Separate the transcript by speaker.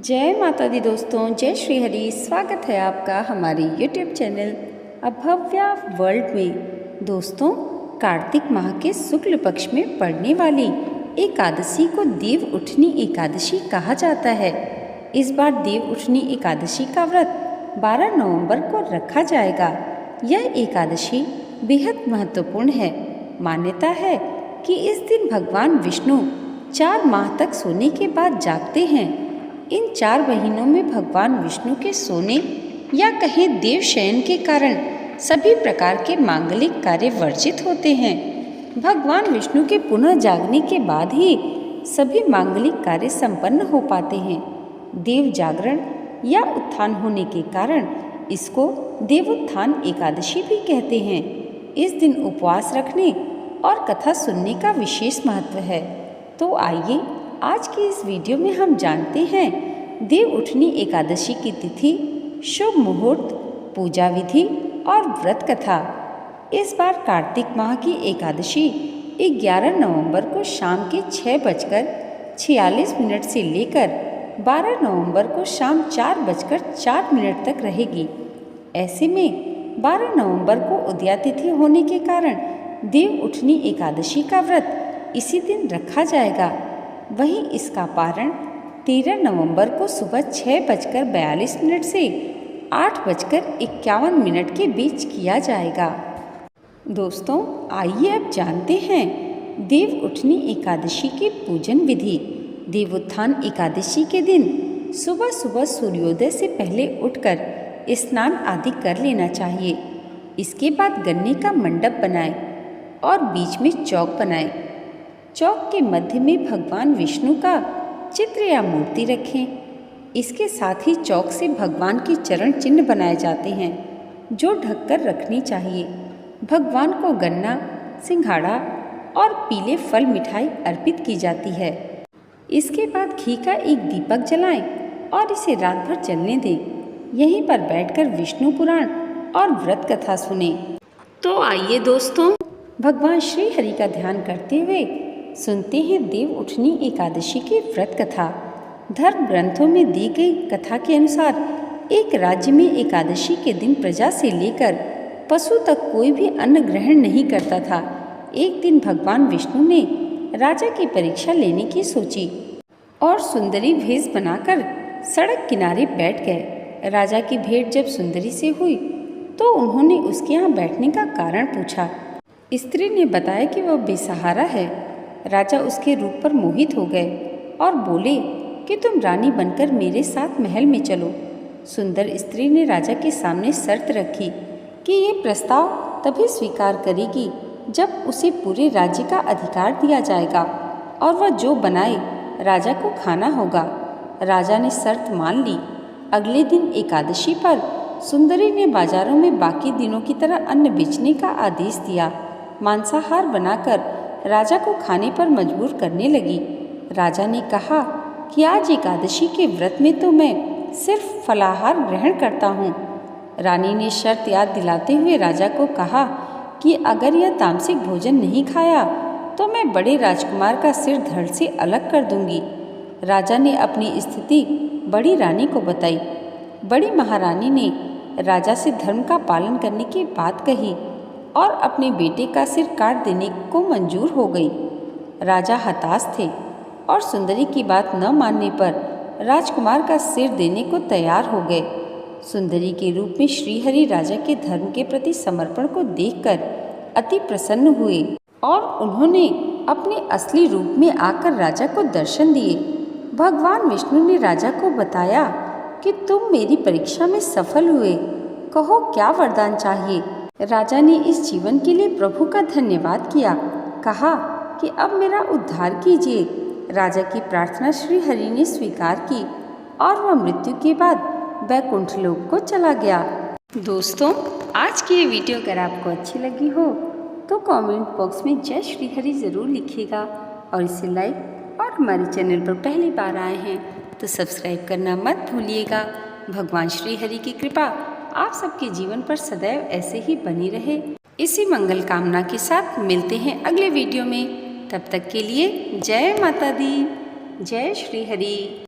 Speaker 1: जय माता दी दोस्तों, जय श्री हरि। स्वागत है आपका हमारे YouTube चैनल अभव्या वर्ल्ड में। दोस्तों, कार्तिक माह के शुक्ल पक्ष में पड़ने वाली एकादशी को देव उठनी एकादशी कहा जाता है। इस बार देव उठनी एकादशी का व्रत 12 नवंबर को रखा जाएगा। यह एकादशी बेहद महत्वपूर्ण है। मान्यता है कि इस दिन भगवान विष्णु 4 माह तक सोने के बाद जागते हैं। इन 4 महीनों में भगवान विष्णु के सोने या कहें देव शयन के कारण सभी प्रकार के मांगलिक कार्य वर्जित होते हैं। भगवान विष्णु के पुनः जागने के बाद ही सभी मांगलिक कार्य संपन्न हो पाते हैं। देव जागरण या उत्थान होने के कारण इसको देवोत्थान एकादशी भी कहते हैं। इस दिन उपवास रखने और कथा सुनने का विशेष महत्व है। तो आइए आज की इस वीडियो में हम जानते हैं देव उठनी एकादशी की तिथि, शुभ मुहूर्त, पूजा विधि और व्रत कथा। इस बार कार्तिक माह की एकादशी 11 नवंबर को शाम के 6:46 से लेकर 12 नवंबर को शाम 4:04 तक रहेगी। ऐसे में 12 नवंबर को उदया तिथि होने के कारण देव उठनी एकादशी का व्रत इसी दिन रखा जाएगा। वहीं इसका पारण 13 नवंबर को सुबह 6:42 से 8:51 के बीच किया जाएगा। दोस्तों, आइए अब जानते हैं देव उठनी एकादशी की पूजन विधि। देवोत्थान एकादशी के दिन सुबह सुबह सूर्योदय से पहले उठकर स्नान आदि कर लेना चाहिए। इसके बाद गन्ने का मंडप बनाएं और बीच में चौक बनाएं। चौक के मध्य में भगवान विष्णु का चित्र या मूर्ति रखें। इसके साथ ही चौक से भगवान के चरण चिन्ह बनाए जाते हैं जो ढककर रखनी चाहिए। भगवान को गन्ना, सिंघाड़ा और पीले फल मिठाई अर्पित की जाती है। इसके बाद घी का एक दीपक जलाएं और इसे रात भर जलने दें। यहीं पर बैठकर विष्णु पुराण और व्रत कथा सुने। तो आइए दोस्तों, भगवान श्री हरि का ध्यान करते हुए सुनते हैं देव उठनी एकादशी की व्रत कथा। धर्म ग्रंथों में दी गई कथा के अनुसार एक राज्य में एकादशी के दिन प्रजा से लेकर पशु तक कोई भी अन्न ग्रहण नहीं करता था। एक दिन भगवान विष्णु ने राजा की परीक्षा लेने की सोची और सुंदरी भेष बनाकर सड़क किनारे बैठ गए। राजा की भेंट जब सुंदरी से हुई तो उन्होंने उसके यहाँ बैठने का कारण पूछा। स्त्री ने बताया कि वह बेसहारा है। राजा उसके रूप पर मोहित हो गए और बोले कि तुम रानी बनकर मेरे साथ महल में चलो। सुंदर स्त्री ने राजा के सामने शर्त रखी कि ये प्रस्ताव तभी स्वीकार करेगी जब उसे पूरे राज्य का अधिकार दिया जाएगा और वह जो बनाए राजा को खाना होगा। राजा ने शर्त मान ली। अगले दिन एकादशी पर सुंदरी ने बाजारों में बाकी दिनों की तरह अन्न बेचने का आदेश दिया। मांसाहार बनाकर राजा को खाने पर मजबूर करने लगी। राजा ने कहा कि आज एकादशी के व्रत में तो मैं सिर्फ फलाहार ग्रहण करता हूँ। रानी ने शर्त याद दिलाते हुए राजा को कहा कि अगर यह तामसिक भोजन नहीं खाया तो मैं बड़े राजकुमार का सिर धड़ से अलग कर दूंगी। राजा ने अपनी स्थिति बड़ी रानी को बताई। बड़ी महारानी ने राजा से धर्म का पालन करने की बात कही और अपने बेटे का सिर काट देने को मंजूर हो गई। राजा हताश थे और सुंदरी की बात न मानने पर राजकुमार का सिर देने को तैयार हो गए। सुंदरी के रूप में श्रीहरि राजा के धर्म के प्रति समर्पण को देखकर अति प्रसन्न हुए और उन्होंने अपने असली रूप में आकर राजा को दर्शन दिए। भगवान विष्णु ने राजा को बताया कि तुम मेरी परीक्षा में सफल हुए, कहो क्या वरदान चाहिए। राजा ने इस जीवन के लिए प्रभु का धन्यवाद किया। कहा कि अब मेरा उद्धार कीजिए। राजा की प्रार्थना श्री हरि ने स्वीकार की और वह मृत्यु के बाद वैकुंठ लोक को चला गया। दोस्तों, आज की ये वीडियो अगर आपको अच्छी लगी हो तो कमेंट बॉक्स में जय श्री हरि ज़रूर लिखिएगा और इसे लाइक और हमारे चैनल पर पहली बार आए हैं तो सब्सक्राइब करना मत भूलिएगा। भगवान श्री हरि की कृपा आप सबके जीवन पर सदैव ऐसे ही बनी रहे। इसी मंगल कामना के साथ मिलते हैं अगले वीडियो में। तब तक के लिए जय माता दी, जय श्री हरि।